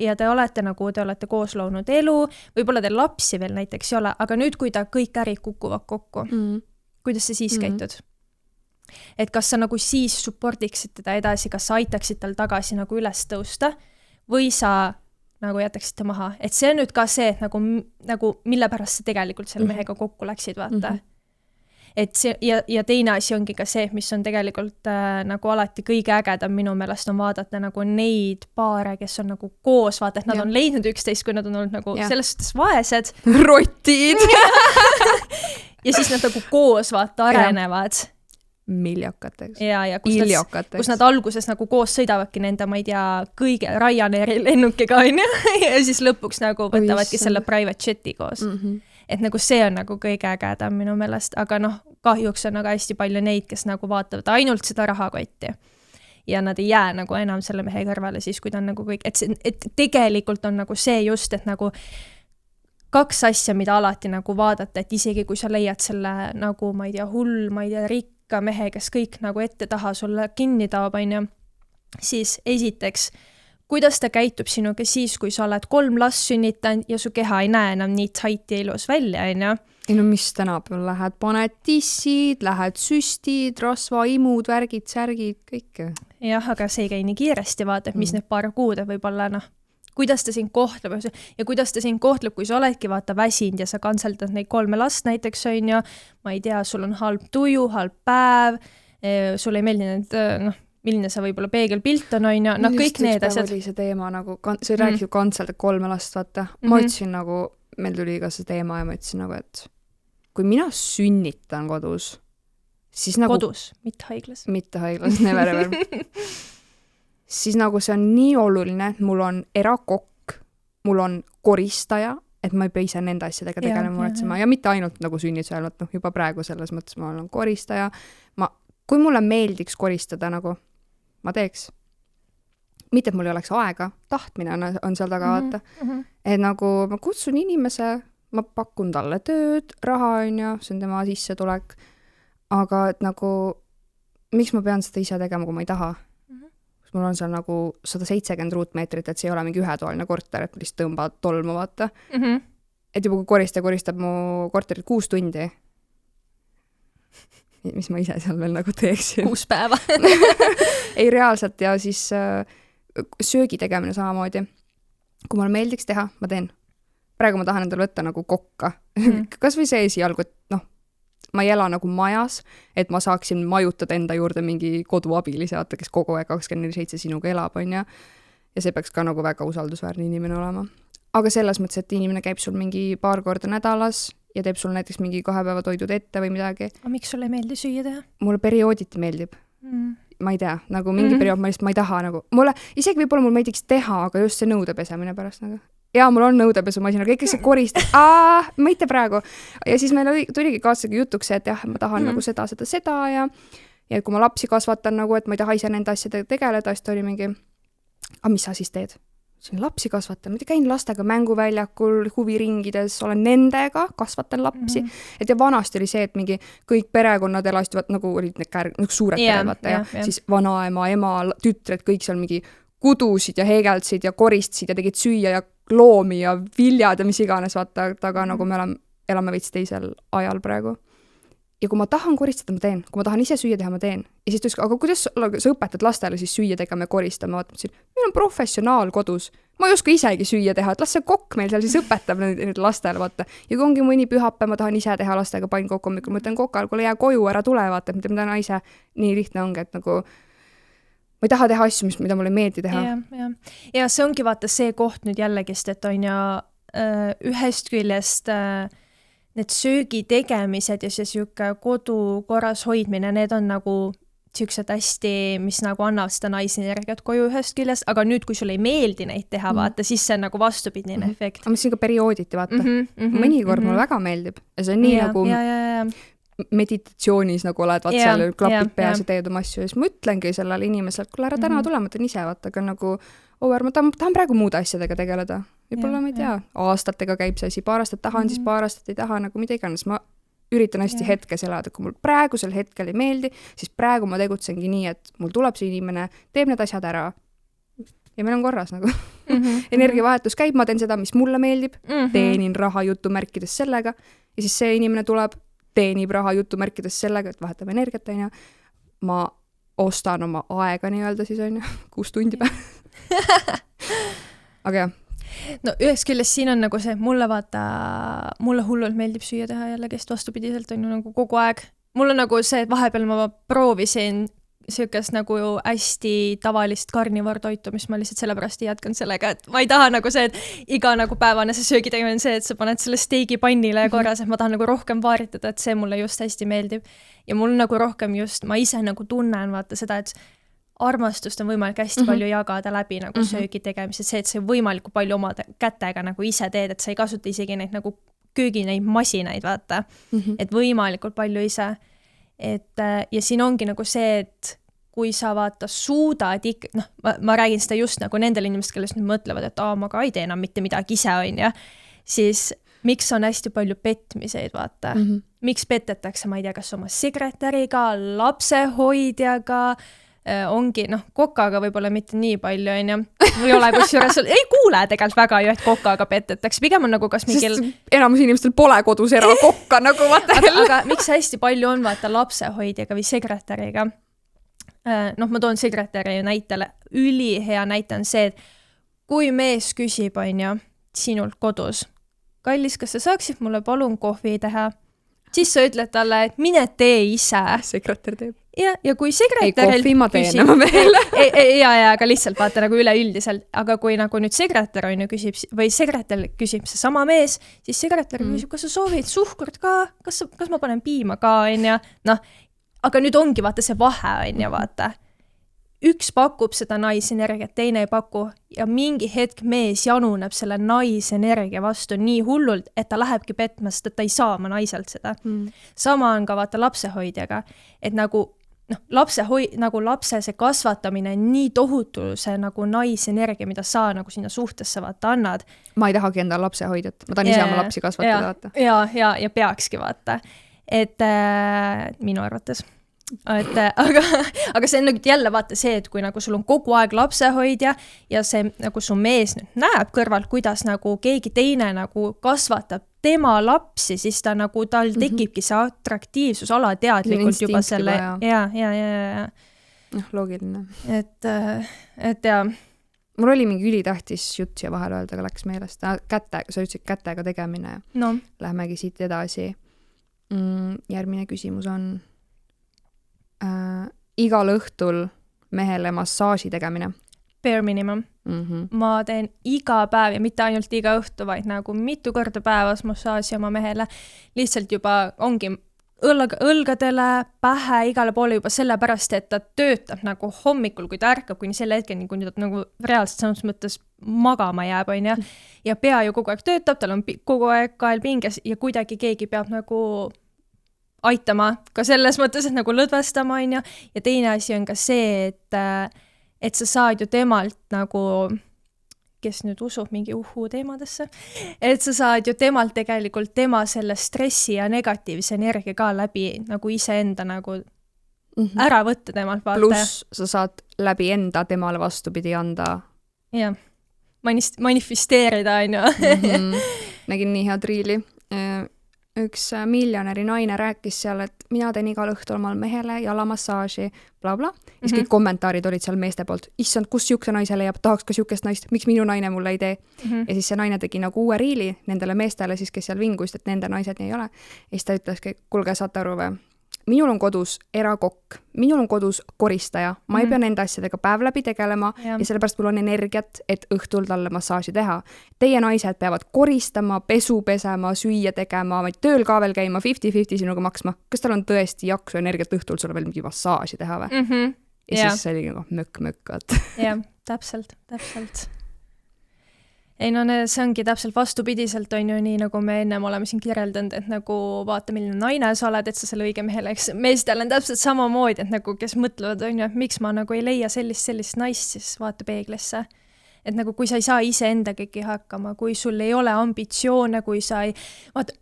ja te olete koos loonud elu, võib-olla teil lapsi veel näiteks ei ole, aga nüüd, kui ta kõik ärid kukuvad kokku, kuidas sa siis käitud? Et kas sa nagu siis supportiksid teda edasi, kas sa aitaksid tal tagasi nagu üles tõusta või sa nagu jätaksid ta maha? Et see on nüüd ka see, et nagu mille pärast sa tegelikult selle mehega kokku läksid, vaata. Et see, ja teine asi ongi ka see, mis on tegelikult nagu alati kõige ägedam minu meelest on vaadata nagu neid paare, kes on nagu koos, vaata, et nad on leidnud üksteist, kui nad on olnud nagu selles suhtes vaesed. Rotid! Ja siis nad nagu koos vaata arenevad. Miljakateks. Ja kus nad alguses nagu koos sõidavadki nende, ma ei tea, kõige Ryanairi lennukiga on ja siis lõpuks nagu võtavadki selle private jeti koos. Et nagu see on nagu kõige ägedam minu meelest, aga kahjuks on nagu hästi palju neid, kes nagu vaatavad ainult seda rahakotti ja nad ei jää nagu enam selle mehe kõrvale siis, kui ta on nagu kõik, et tegelikult on nagu see just, et nagu kaks asja, mida alati nagu vaadata, et isegi kui sa leiad selle nagu, ma ei tea, hull, ma ei tea, rikka mehe, kes kõik nagu ette taha sulle kinni taob, on ju, siis esiteks, kuidas ta käitub sinuga siis, kui sa oled 3 last sünnitanud ja su keha ei näe enam nii tight ja ilus välja, on ju? Ei no mis tänapäeval lähed, paned tissid, lähed süstid, rasvaimud, värgid, särgid, kõike. Jah, aga see ei käi nii kiiresti, vaata, mis need paar kuud võib-olla, kuidas ta sind kohtleb ja kuidas ta sind kohtleb, kui sa oledki vaata väsinud ja sa kantseldad neid 3 last näiteks, on ju, ma ei tea, sul on halb tuju, halb päev, sul ei meeldi need, milline sa võib-olla peegelpilt on, on ju, kõik need asjad. Oli see teema nagu, see rääkis ju kantseldad 3 last, vaata. Ma ütlesin nagu, meil tuli ka see teema ja ma ütlesin nagu, et kui mina sünnitan kodus, siis nagu... Kodus, mitte haiglas. Mitte haiglas, never ever. Siis nagu see on nii oluline, et mul on erakokk, mul on koristaja, et ma ei pea ise nende asjadega tegelema muretsema. Ja mitte ainult nagu sünnitusel, juba praegu selles mõttes ma olen koristaja. Kui mulle meeldiks koristada, nagu ma teeks. mitte, et mul ei oleks aega, tahtmine on seal taga vaata. Et nagu ma kutsun inimese, ma pakun talle tööd, raha on ju, see on tema sissetulek, aga et nagu, miks ma pean seda ise tegema, kui ma ei taha? Mul on seal nagu 170 ruutmeetrit, et see ei ole mingi ühetoaline korter, et lihtsalt tõmbad tolmu, vaata. Et juba kui koristab mu korterit 6 tundi, mis ma ise seal veel nagu teeksin. 6 päeva. Ei reaalselt ja siis söögi tegemine samamoodi. Kui mulle meeldiks teha, ma teen. Praegu ma tahan endale võtta nagu kokka. Kas või see esialgu, et noh, ma ei ela nagu majas, et ma saaksin majutada enda juurde mingi koduabilise, vaata, kes kogu aeg 24/7 sinuga elab, on ja see peaks ka nagu väga usaldusväärne inimene olema. Aga selles mõttes, et inimene käib sul mingi paar korda nädalas ja teeb sul näiteks mingi 2 päeva toidud ette või midagi. Aga miks sulle ei meeldi süüa teha? Mulle periooditi meeldib. Ma ei tea, nagu mingi periood ma ei taha nagu. Mulle, isegi võib-olla mul meeldiks teha, aga just see nõudepesemine pärast nagu. Ja mul on nõudepesumasin, aga kõik see koristab. Ma ei tea praegu. Ja siis meil tuligi kaasega jutuks, et jah, ma tahan nagu seda ja kui ma lapsi kasvatan nagu, et ma ei taha ise nende asjadega tegeleda, siis ta oli mingi, mis sa siis teed? Siin lapsi kasvatan, ma käin lastega mänguväljakul, huviringides, olen nendega, kasvatan lapsi. Et ja vanasti oli see, et mingi kõik perekonnad elasid, nagu olid need suured pered, vaata, ja siis vanaema, ema, tütred, kõik seal mingi kudusid ja heegeldsid ja koristasid ja tegid süüa ja loomi ja viljad ja mis iganes, vaata, aga nagu me elame veits teisel ajal praegu. Ja kui ma tahan koristada, ma teen. Kui ma tahan ise süüa teha, ma teen. Ja siis tõesti, aga kuidas sa õpetad lastele siis süüa tegema ja koristama? Vaata, meil on professionaal kodus. Ma ei oska isegi süüa teha, et las see kokk meil seal siis õpetab need lastele, vaata. Ja kui ongi mõni pühapäev, ma tahan ise teha lastega pannkokk hommikul, ma ütlen kokal, kuule jää koju, ära tule, vaata, mida ma täna ise. Nii lihtne ongi, et nagu ma ei taha teha asju, mida mulle ei meeldi teha. Ja see ongi vaata see koht nüüd jällegist, et on ja ühest küljest need söögi tegemised ja see siuke kodu korras hoidmine, need on nagu siuksed hästi, mis nagu annavad seda naisenergiat koju ühest küljest, aga nüüd, kui sulle ei meeldi neid teha, vaata, siis see on nagu vastupidine efekt. Aga see on ka periooditi, vaata. Mõnikord mulle väga meeldib. Ja see on nii nagu meditatsioonis nagu oled, vaat seal klapid peas ja teed oma asju. Ja siis ma ütlengi sellele inimesele, kuule ära täna tule, ma teen ise, vaata, aga nagu ma tahan praegu muude asjadega tegeleda. Võib-olla ma ei tea, aastatega käib see asi, paar aastat tahan, siis paar aastat ei taha, nagu mida iganes. Ma üritan hästi hetkes elada, kui mul praegusel hetkel ei meeldi, siis praegu ma tegutsengi nii, et mul tuleb see inimene, teeb need asjad ära ja meil on korras nagu. Energiavahetus käib, ma teen seda, mis mulle meeldib, teenin raha jutumärkides sellega ja siis see inimene tuleb, teenib raha jutumärkides sellega, et vahetame energiat, on ju. Ma ostan oma aega nii-öelda siis, on ju, 6 tundi päev. Aga jah. No üheks küljest siin on nagu see, mulle hullult meeldib süüa teha jälle, kes vastupidiselt on ju nagu kogu aeg. Mul on nagu see, et vahepeal ma proovisin siukest nagu hästi tavalist karnivoortoitu, mis ma lihtsalt sellepärast ei jätkan sellega, et ma ei taha nagu see, et iga nagu päevane see söögitegevine on see, et sa paned selle steigi pannile korras, et ma tahan nagu rohkem vaaritada, et see mulle just hästi meeldib. Ja mul nagu rohkem just, ma ise nagu tunnen vaata seda, et armastust on võimalik hästi palju jagada läbi nagu söögi tegemised, see, et see võimalikult palju oma kätega nagu ise teed, et sa ei kasuta isegi neid nagu köögi neid masinaid, vaata, et võimalikult palju ise. Et, ja siin ongi nagu see, et kui sa vaata suudad ikka, ma räägin seda just nagu nendel inimestel, kellest nüüd mõtlevad, et ma ka ei tee enam mitte midagi ise, on ja, siis miks on hästi palju petmiseid, vaata. Miks petetakse, ma ei tea, kas oma sekretäriga, lapsehoidjaga, ongi, kokaga võib-olla mitte nii palju, on ja, või ole kusjuures, ei kuule tegelikult väga ju, et kokaga petetakse, pigem on nagu kas mingil... Sest enamus inimestel pole kodus kokka nagu vaata. Aga miks hästi palju on vaata lapsehoidjaga või sekretäriga? Ma toon sekretäri näitele, ülihea näite on see, et kui mees küsib, on ju, sinult kodus, kallis, kas sa saaksid mulle palun kohvi teha? Siis sa ütled talle, et mine tee ise. Sekretär teeb. Ja kui sekretäril... Ei, kohvi ma teen veel. Aga lihtsalt vaata nagu üleüldiselt. Aga kui nagu nüüd sekretär on ju küsib, või sekretär küsib see sama mees, siis sekretär küsib, kas sa soovid suhkurt ka? Kas ma panen piima ka? Aga nüüd ongi vaata see vahe on ju vaata. Üks pakub seda naisenergiat, teine ei paku ja mingi hetk mees januneb selle naisenergia vastu nii hullult, et ta lähebki petma, sest et ta ei saa oma naiselt seda. Sama on ka vaata lapsehoidjaga, et nagu nagu lapse see kasvatamine on nii tohutu see nagu naisenergia, mida sa nagu sinna suhtesse vaata annad. Ma ei tahagi enda lapsehoidjat, ma tahan ise oma lapsi kasvatada, vaata. Ja peakski vaata, et minu arvates. Aga see on nagu jälle vaata see, et kui nagu sul on kogu aeg lapsehoidja ja see nagu su mees nüüd näeb kõrvalt, kuidas nagu keegi teine nagu kasvatab tema lapsi, siis ta nagu tal tekibki see atraktiivsus alateadlikult juba selle ja. Loogiline. Et ja. Mul oli mingi ülitähtis jutt siia vahel öelda, aga läks meelest. Sa ütlesid kätega tegemine. No. Lähmegi siit edasi. Järgmine küsimus on igal õhtul mehele massaaži tegemine. Bare minimum. Ma teen iga päev ja mitte ainult iga õhtu, vaid nagu mitu korda päevas massaaži oma mehele. Lihtsalt juba ongi õlgadele, pähe, igale poole juba sellepärast, et ta töötab nagu hommikul, kui ta ärkab, kuni selle hetkel, kui ta nagu reaalselt samas mõttes magama jääb, on ja. Ja pea ju kogu aeg töötab, tal on kogu aeg kael pinges ja kuidagi keegi peab nagu aitama ka selles mõttes, et nagu lõdvestama, on ja teine asi on ka see, et sa saad ju temalt nagu, kes nüüd usub mingi teemadesse, et sa saad ju temalt tegelikult tema selle stressi ja negatiivse energia ka läbi nagu iseenda nagu ära võtta temalt. Plus sa saad läbi enda temale vastupidi anda. Ja, manifesteerida, on ju. Nägin nii head riili. Üks miljonäri naine rääkis seal, et mina teen igal õhtul omal mehele jalamassaaži, bla. Ja kõik kommentaarid olid seal meeste poolt. Issand, kus siukse naise leiab, tahaks ka siukest naist, miks minu naine mulle ei tee. Ja siis see naine tegi nagu uue riili nendele meestele, siis, kes seal vinguist, et nende naised nii ei ole. Ja siis ta ütleski, kuulge, saate aru või? Minul on kodus erakokk, minul on kodus koristaja, ma ei pea nende asjadega päev läbi tegelema ja sellepärast mul on energiat, et õhtul talle massaaži teha. Teie naised peavad koristama, pesu pesema, süüa tegema, tööl ka veel käima, 50-50 sinuga maksma. Kas tal on tõesti jaksu energiat õhtul sulle veel mingi massaaži teha või? Ja siis see oli nagu mökk. Jah, täpselt. Ei no see ongi täpselt vastupidiselt, on ju nii, nagu me ennem oleme siin kirjeldanud, et nagu vaata, milline naine sa oled, et sa selle õige mehele, eks meestel on täpselt samamoodi, et nagu kes mõtlevad, on ju, et miks ma nagu ei leia sellist naist, siis vaata peeglisse. Et nagu kui sa ei saa ise endagagi hakkama, kui sul ei ole ambitsioone, kui sa ei... Vaata,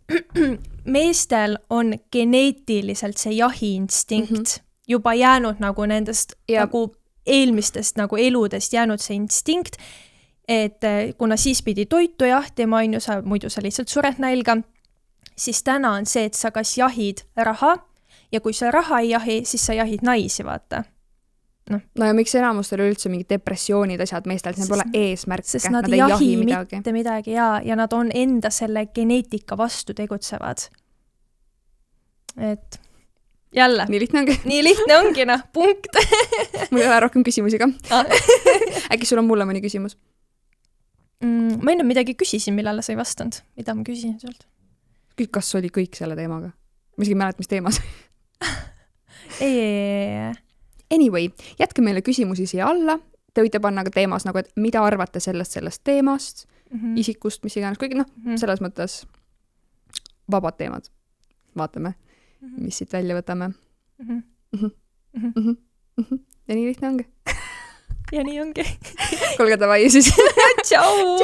meestel on geneetiliselt see jahiinstinkt juba jäänud nagu nendest nagu eelmistest nagu eludest jäänud see instinkt, et kuna siis pidi toitu jahtima, on ju, muidu sa lihtsalt sured nälga, siis täna on see, et sa kas jahid raha ja kui sa raha ei jahi, siis sa jahid naisi, vaata. No ja miks enamustel üldse mingid depressioonid asjad meestel, et neil pole eesmärke, sest nad ei jahi mitte midagi ja nad on enda selle geneetika vastu tegutsevad. Et jälle. Nii lihtne ongi. Nii lihtne ongi, punkt. Mul ei ole rohkem küsimusi ka. Äkki sul on mulle mõni küsimus? Ma enne midagi küsisin, millele sa ei vastanud. Mida ma küsisin sult? Kas oli kõik selle teemaga? Ma isegi mälet, mis teemas. Ei. Anyway, jätke meile küsimusi siia alla. Te võite panna ka teemas, nagu, et mida arvate sellest teemast, isikust, mis iganes, kuigi selles mõttes vabad teemad. Vaatame, mis siit välja võtame. Ja nii lihtne ongi. Ja nii ongi. Kuulge, davai siis. Tšau!